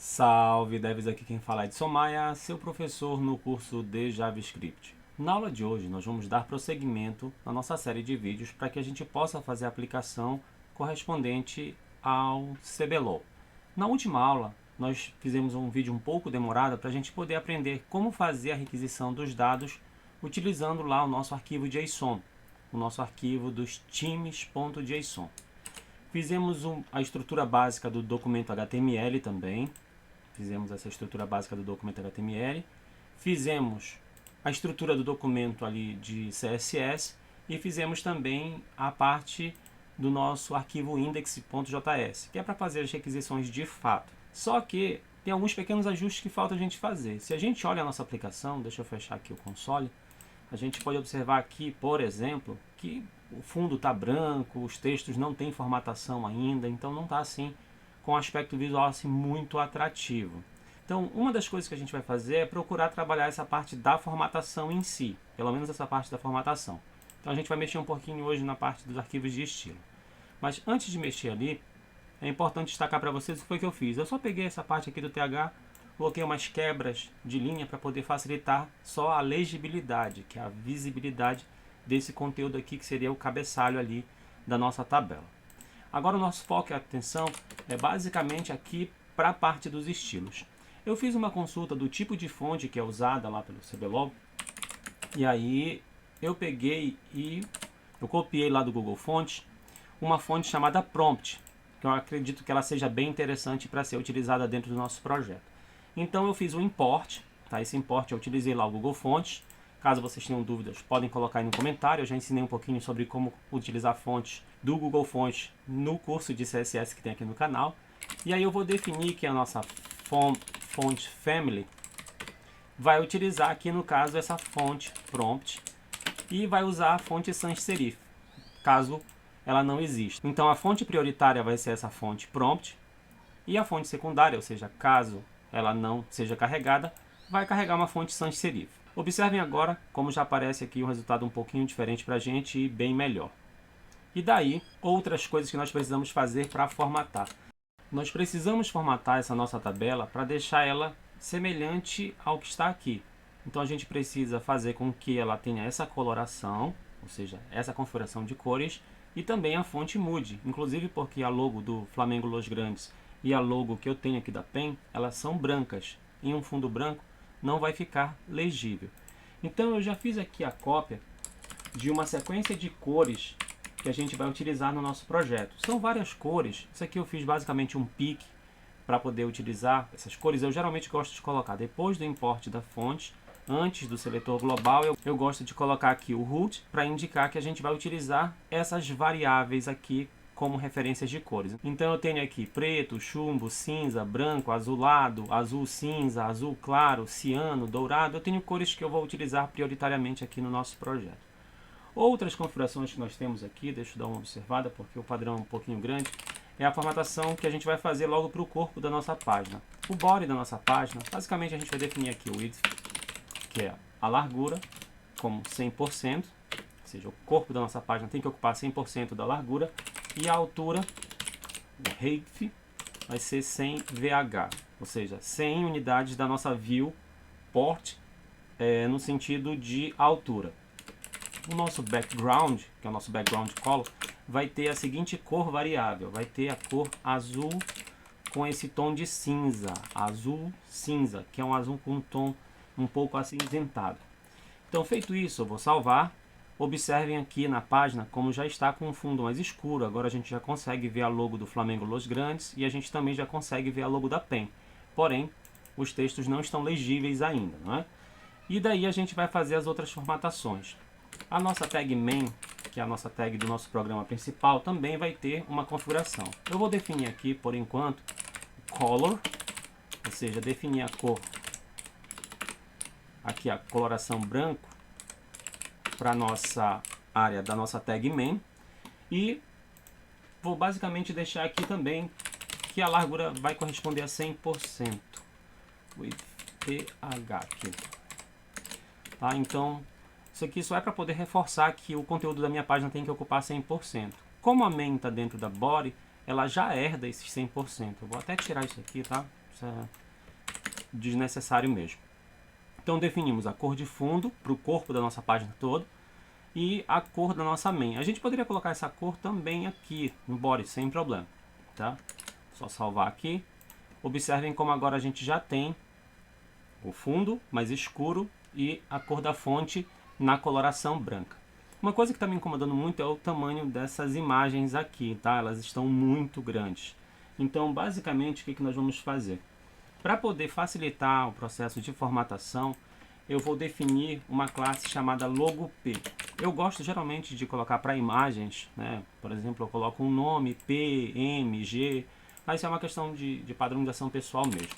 Salve devs, aqui quem fala é Edson Maia, seu professor no curso de JavaScript. Na aula de hoje nós vamos dar prosseguimento na nossa série de vídeos para que a gente possa fazer a aplicação correspondente ao CBLOL. Na última aula nós fizemos um vídeo um pouco demorado para a gente poder aprender como fazer a requisição dos dados utilizando lá o nosso arquivo JSON, o nosso arquivo dos times.json. Fizemos a estrutura básica do documento HTML também. Fizemos essa estrutura básica do documento HTML. Fizemos a estrutura do documento ali de CSS. E fizemos também a parte do nosso arquivo index.js, que é para fazer as requisições de fato. Só que tem alguns pequenos ajustes que falta a gente fazer. Se a gente olha a nossa aplicação, deixa eu fechar aqui o console, a gente pode observar aqui, por exemplo, que o fundo está branco, os textos não têm formatação ainda, então não está assim com um aspecto visual assim muito atrativo. Então, uma das coisas que a gente vai fazer é procurar trabalhar essa parte da formatação em si, pelo menos essa parte da formatação. Então a gente vai mexer um pouquinho hoje na parte dos arquivos de estilo. Mas antes de mexer ali, é importante destacar para vocês o que foi que eu fiz. Eu só peguei essa parte aqui do TH, coloquei umas quebras de linha para poder facilitar só a legibilidade, que é a visibilidade desse conteúdo aqui, que seria o cabeçalho ali da nossa tabela. Agora o nosso foco e atenção é basicamente aqui para a parte dos estilos. Eu fiz uma consulta do tipo de fonte que é usada lá pelo CBLOL, e aí eu peguei e eu copiei lá do Google Fontes uma fonte chamada Prompt, que eu acredito que ela seja bem interessante para ser utilizada dentro do nosso projeto. Então eu fiz um import, tá? Esse import eu utilizei lá o Google Fontes. Caso vocês tenham dúvidas, podem colocar aí no comentário. Eu já ensinei um pouquinho sobre como utilizar fontes do Google Fontes no curso de CSS que tem aqui no canal. E aí eu vou definir que a nossa font family vai utilizar aqui no caso essa fonte prompt e vai usar a fonte sans serif, caso ela não exista. Então a fonte prioritária vai ser essa fonte prompt e a fonte secundária, ou seja, caso ela não seja carregada, vai carregar uma fonte sans serif. Observem agora como já aparece aqui um resultado um pouquinho diferente para a gente e bem melhor. E daí, outras coisas que nós precisamos fazer para formatar. Nós precisamos formatar essa nossa tabela para deixar ela semelhante ao que está aqui. Então a gente precisa fazer com que ela tenha essa coloração, ou seja, essa configuração de cores, e também a fonte mude, inclusive porque a logo do Flamengo Los Grandes e a logo que eu tenho aqui da PEN, elas são brancas. Em um fundo branco não vai ficar legível. Então eu já fiz aqui a cópia de uma sequência de cores que a gente vai utilizar no nosso projeto. São várias cores. Isso aqui eu fiz basicamente um pique para poder utilizar essas cores. Eu geralmente gosto de colocar depois do import da fonte, antes do seletor global, eu gosto de colocar aqui o root para indicar que a gente vai utilizar essas variáveis aqui como referências de cores. Então eu tenho aqui preto, chumbo, cinza, branco, azulado, azul cinza, azul claro, ciano, dourado. Eu tenho cores que eu vou utilizar prioritariamente aqui no nosso projeto. Outras configurações que nós temos aqui, deixa eu dar uma observada porque o padrão é um pouquinho grande, é a formatação que a gente vai fazer logo para o corpo da nossa página. O body da nossa página, basicamente a gente vai definir aqui o width, que é a largura, como 100%, ou seja, o corpo da nossa página tem que ocupar 100% da largura, e a altura, o height, vai ser 100 VH, ou seja, 100 unidades da nossa view port, no sentido de altura. O nosso background, que é o nosso background color, vai ter a seguinte cor variável, vai ter a cor azul com esse tom de cinza, azul cinza, que é um azul com um tom um pouco acinzentado. Então, feito isso, eu vou salvar. Observem aqui na página como já está com um fundo mais escuro. Agora a gente já consegue ver a logo do Flamengo Los Grandes e a gente também já consegue ver a logo da PEN. Porém, os textos não estão legíveis ainda, não é? E daí a gente vai fazer as outras formatações. A nossa tag main, que é a nossa tag do nosso programa principal, também vai ter uma configuração. Eu vou definir aqui, por enquanto, color, ou seja, definir a cor, aqui a coloração branco, para a nossa área da nossa tag main. E vou basicamente deixar aqui também que a largura vai corresponder a 100%. With TH aqui. Tá? Então, isso aqui só é para poder reforçar que o conteúdo da minha página tem que ocupar 100%. Como a main está dentro da body, ela já herda esses 100%. Eu vou até tirar isso aqui, tá? Isso é desnecessário mesmo. Então definimos a cor de fundo para o corpo da nossa página toda e a cor da nossa main. A gente poderia colocar essa cor também aqui no body, sem problema, tá? Só salvar aqui. Observem como agora a gente já tem o fundo mais escuro e a cor da fonte na coloração branca. Uma coisa que está me incomodando muito é o tamanho dessas imagens aqui, tá? Elas estão muito grandes. Então, basicamente, o que nós vamos fazer? Para poder facilitar o processo de formatação, eu vou definir uma classe chamada logo P. Eu gosto geralmente de colocar para imagens, né? Por exemplo, eu coloco um nome P, M, G, mas isso é uma questão de padronização pessoal mesmo.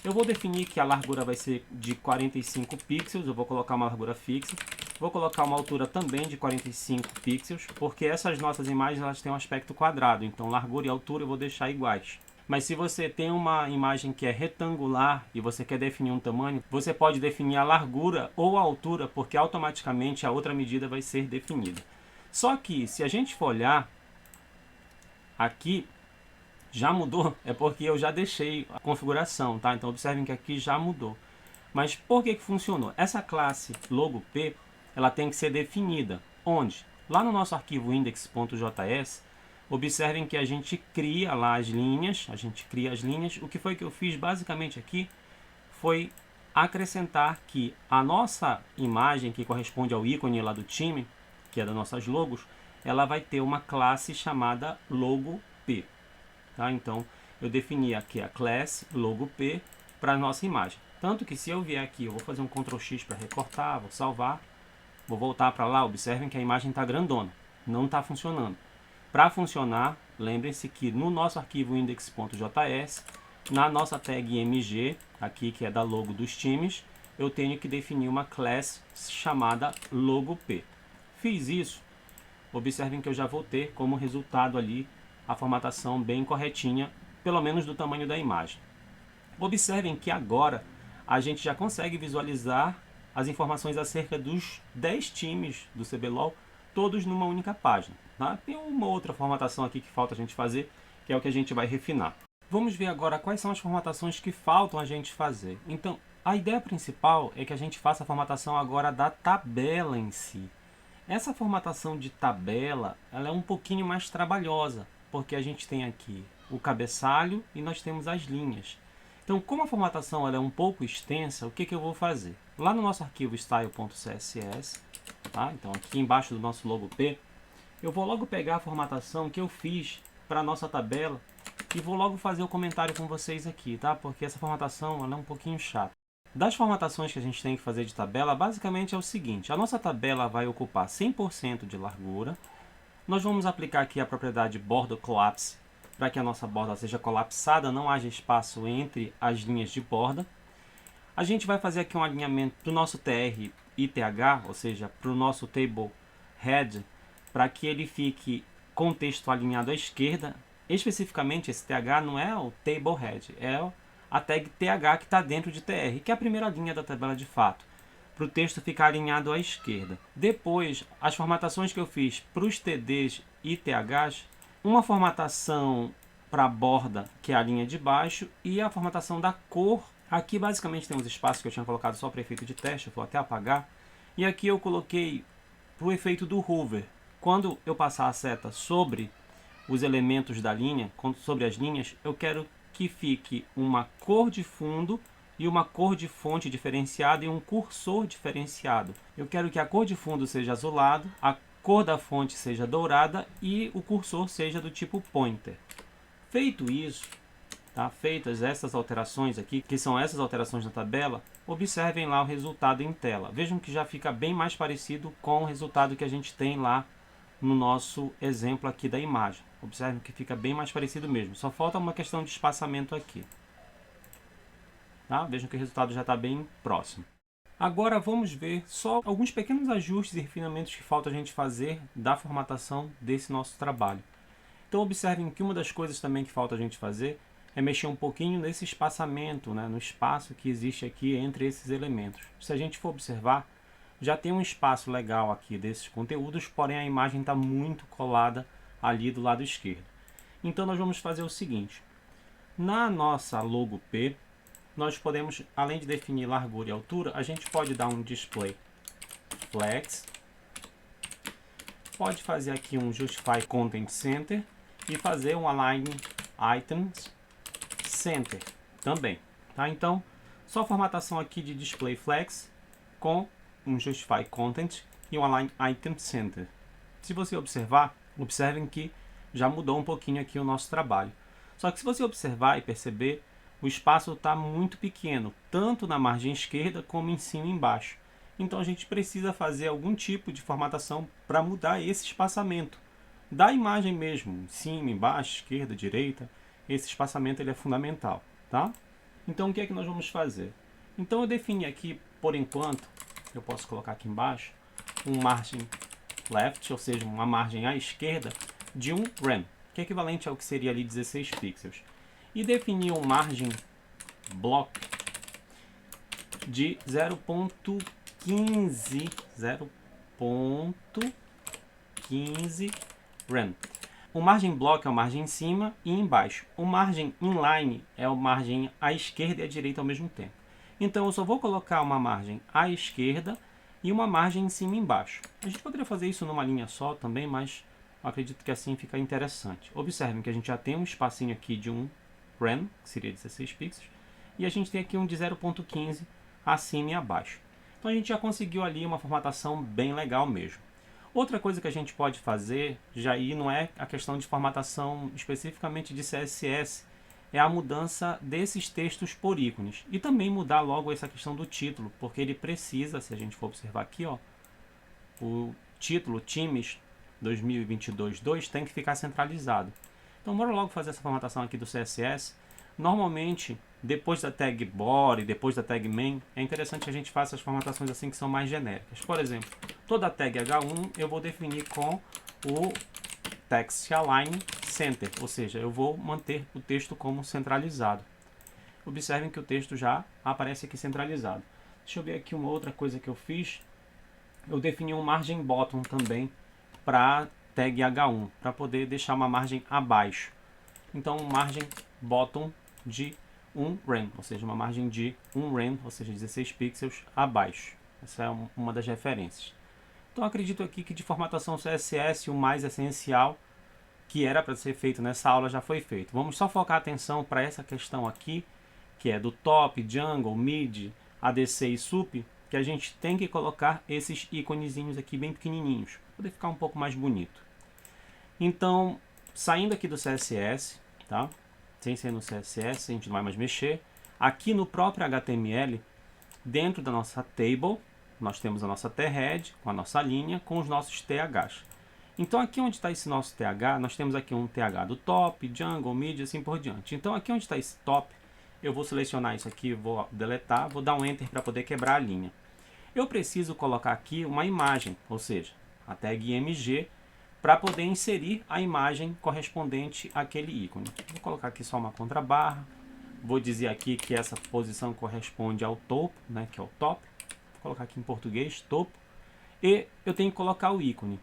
Eu vou definir que a largura vai ser de 45 pixels, eu vou colocar uma largura fixa. Vou colocar uma altura também de 45 pixels, porque essas nossas imagens elas têm um aspecto quadrado, então largura e altura eu vou deixar iguais. Mas se você tem uma imagem que é retangular e você quer definir um tamanho, você pode definir a largura ou a altura, porque automaticamente a outra medida vai ser definida. Só que se a gente for olhar aqui, já mudou, é porque eu já deixei a configuração, tá? Então observem que aqui já mudou. Mas por que funcionou? Essa classe logo P, ela tem que ser definida. Onde? Lá no nosso arquivo index.js, observem que a gente cria lá as linhas, O que foi que eu fiz basicamente aqui foi acrescentar que a nossa imagem, que corresponde ao ícone lá do time, que é das nossas logos, ela vai ter uma classe chamada logo P. Tá? Então, eu defini aqui a class logo P para a nossa imagem. Tanto que se eu vier aqui, eu vou fazer um Ctrl X para recortar, vou salvar, vou voltar para lá, observem que a imagem está grandona, não está funcionando. Para funcionar, lembrem-se que no nosso arquivo index.js, na nossa tag mg, aqui que é da logo dos times, eu tenho que definir uma class chamada logo P. Fiz isso, observem que eu já vou ter como resultado ali a formatação bem corretinha, pelo menos do tamanho da imagem. Observem que agora a gente já consegue visualizar as informações acerca dos 10 times do CBLOL, todos numa única página. Tá? Tem uma outra formatação aqui que falta a gente fazer, que é o que a gente vai refinar. Vamos ver agora quais são as formatações que faltam a gente fazer. Então, a ideia principal é que a gente faça a formatação agora da tabela em si. Essa formatação de tabela, ela é um pouquinho mais trabalhosa, porque a gente tem aqui o cabeçalho e nós temos as linhas. Então, como a formatação ela é um pouco extensa, o que eu vou fazer? Lá no nosso arquivo style.css, tá? Então aqui embaixo do nosso logo P, eu vou logo pegar a formatação que eu fiz para a nossa tabela e vou logo fazer o comentário com vocês aqui, tá? Porque essa formatação ela é um pouquinho chata. Das formatações que a gente tem que fazer de tabela, basicamente é o seguinte: a nossa tabela vai ocupar 100% de largura. Nós vamos aplicar aqui a propriedade border collapse, para que a nossa borda seja colapsada, não haja espaço entre as linhas de borda. A gente vai fazer aqui um alinhamento do nosso TR e TH, ou seja, para o nosso table head, para que ele fique com o texto alinhado à esquerda. Especificamente, esse TH não é o table head, é a tag TH que está dentro de TR, que é a primeira linha da tabela de fato, para o texto ficar alinhado à esquerda. Depois, as formatações que eu fiz para os TDs e THs, uma formatação para a borda, que é a linha de baixo, e a formatação da cor. Aqui basicamente tem os espaços que eu tinha colocado só para efeito de teste, eu vou até apagar. E aqui eu coloquei para o efeito do hover. Quando eu passar a seta sobre os elementos da linha, sobre as linhas, eu quero que fique uma cor de fundo e uma cor de fonte diferenciada e um cursor diferenciado. Eu quero que a cor de fundo seja azulado, a cor da fonte seja dourada e o cursor seja do tipo pointer. Feito isso, tá? Feitas essas alterações aqui, que são essas alterações na tabela, observem lá o resultado em tela. Vejam que já fica bem mais parecido com o resultado que a gente tem lá no nosso exemplo aqui da imagem. Observem que fica bem mais parecido mesmo. Só falta uma questão de espaçamento aqui. Tá? Vejam que o resultado já está bem próximo. Agora vamos ver só alguns pequenos ajustes e refinamentos que falta a gente fazer da formatação desse nosso trabalho. Então observem que uma das coisas também que falta a gente fazer é mexer um pouquinho nesse espaçamento, né, no espaço que existe aqui entre esses elementos. Se a gente for observar, já tem um espaço legal aqui desses conteúdos, porém a imagem está muito colada ali do lado esquerdo. Então nós vamos fazer o seguinte: na nossa logo P, nós podemos, além de definir largura e altura, a gente pode dar um display flex, pode fazer aqui um justify content center e fazer um align items center também, tá? Então, só formatação aqui de display flex com um justify content e um align item center. Se você observar, observem que já mudou um pouquinho aqui o nosso trabalho. Só que se você observar e perceber, o espaço está muito pequeno, tanto na margem esquerda como em cima e embaixo. Então a gente precisa fazer algum tipo de formatação para mudar esse espaçamento da imagem mesmo, em cima, embaixo, esquerda, direita. Esse espaçamento ele é fundamental, tá? Então o que é que nós vamos fazer? Então eu defini aqui, por enquanto, eu posso colocar aqui embaixo, um margin left, ou seja, uma margem à esquerda de um rem, que é equivalente ao que seria ali 16 pixels. E definir um margin block de 0.15 rem. O margin block é o margem em cima e embaixo. O margin inline é o margem à esquerda e à direita ao mesmo tempo. Então eu só vou colocar uma margem à esquerda e uma margem em cima e embaixo. A gente poderia fazer isso numa linha só também, mas eu acredito que assim fica interessante. Observem que a gente já tem um espacinho aqui de um rem, que seria 16 pixels, e a gente tem aqui um de 0.15 acima e abaixo. Então a gente já conseguiu ali uma formatação bem legal mesmo. Outra coisa que a gente pode fazer, já aí não é a questão de formatação especificamente de CSS, é a mudança desses textos por ícones. E também mudar logo essa questão do título, porque ele precisa, se a gente for observar aqui, ó, o título Times 2022-2 tem que ficar centralizado. Então bora logo fazer essa formatação aqui do CSS. Normalmente, depois da tag body, depois da tag main, é interessante que a gente faça as formatações assim que são mais genéricas. Por exemplo, toda a tag H1 eu vou definir com o text align center, ou seja, eu vou manter o texto como centralizado. Observem que o texto já aparece aqui centralizado. Deixa eu ver aqui uma outra coisa que eu fiz. Eu defini um margin bottom também para tag H1, para poder deixar uma margem abaixo. Então, margem bottom de 1 rem, ou seja, uma margem de 1 rem, ou seja, 16 pixels abaixo. Essa é uma das referências. Então, acredito aqui que de formatação CSS, o mais essencial que era para ser feito nessa aula já foi feito. Vamos só focar a atenção para essa questão aqui, que é do top, jungle, mid, ADC e sup, que a gente tem que colocar esses íconezinhos aqui bem pequenininhos, para poder ficar um pouco mais bonito. Então, saindo aqui do CSS, tá? Sem ser no CSS, a gente não vai mais mexer. Aqui no próprio HTML, dentro da nossa table, nós temos a nossa t-head com a nossa linha, com os nossos THs. Então aqui onde está esse nosso TH, nós temos aqui um TH do top, jungle, mid, assim por diante. Então aqui onde está esse top, eu vou selecionar isso aqui, vou deletar, vou dar um enter para poder quebrar a linha. Eu preciso colocar aqui uma imagem, ou seja, a tag img, para poder inserir a imagem correspondente àquele ícone. Vou colocar aqui só uma contrabarra, vou dizer aqui que essa posição corresponde ao topo, né, que é o top. Vou colocar aqui em português, topo. E eu tenho que colocar o ícone.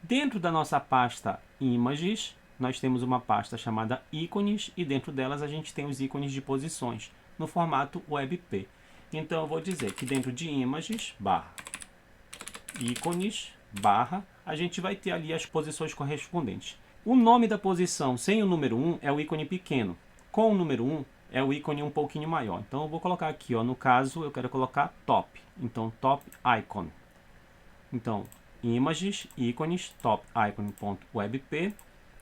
Dentro da nossa pasta Images, nós temos uma pasta chamada ícones e dentro delas a gente tem os ícones de posições no formato WebP. Então eu vou dizer que dentro de Images, barra, ícones, barra, a gente vai ter ali as posições correspondentes. O nome da posição sem o número 1 é o ícone pequeno. Com o número 1 é o ícone um pouquinho maior. Então eu vou colocar aqui, ó, no caso eu quero colocar top. Então top icon. Então images, ícones, top icon.webp,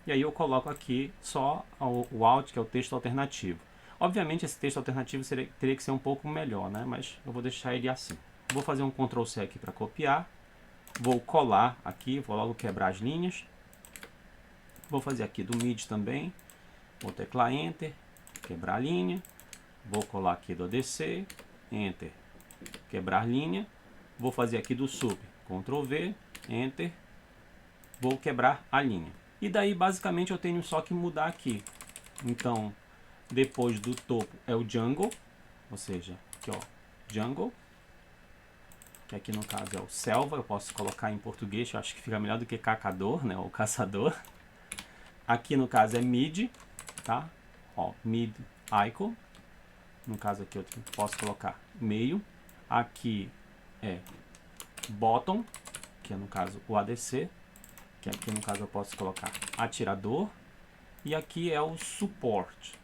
e aí eu coloco aqui só o alt, que é o texto alternativo. Obviamente esse texto alternativo teria que ser um pouco melhor, né? Mas eu vou deixar ele assim. Vou fazer um Ctrl C aqui para copiar, vou colar aqui, vou logo quebrar as linhas. Vou fazer aqui do mid também, vou teclar Enter, quebrar a linha, vou colar aqui do ADC, Enter, quebrar linha, vou fazer aqui do sup, Ctrl V, Enter, vou quebrar a linha. E daí basicamente eu tenho só que mudar aqui. Então, depois do topo é o jungle, ou seja, aqui ó, jungle, que aqui no caso é o selva, eu posso colocar em português, eu acho que fica melhor do que cacador, né, ou caçador. Aqui no caso é mid, tá? Ó, mid icon. No caso aqui eu posso colocar meio. Aqui é bottom, que é no caso o ADC, que aqui no caso eu posso colocar atirador. E aqui é o support.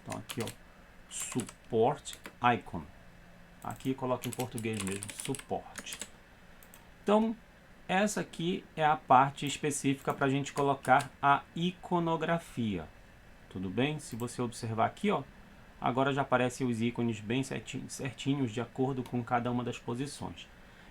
Então aqui ó, support icon. Aqui coloca em português mesmo, suporte. Então essa aqui é a parte específica para a gente colocar a iconografia. Tudo bem? Se você observar aqui, ó, agora já aparecem os ícones bem certinhos de acordo com cada uma das posições.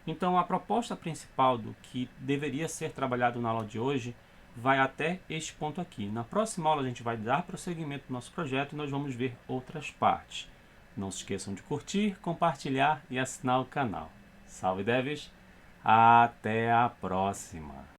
Então a proposta principal do que deveria ser trabalhado na aula de hoje vai até este ponto aqui. Na próxima aula a gente vai dar prosseguimento no nosso projeto e nós vamos ver outras partes. Não se esqueçam de curtir, compartilhar e assinar o canal. Salve devs! Até a próxima!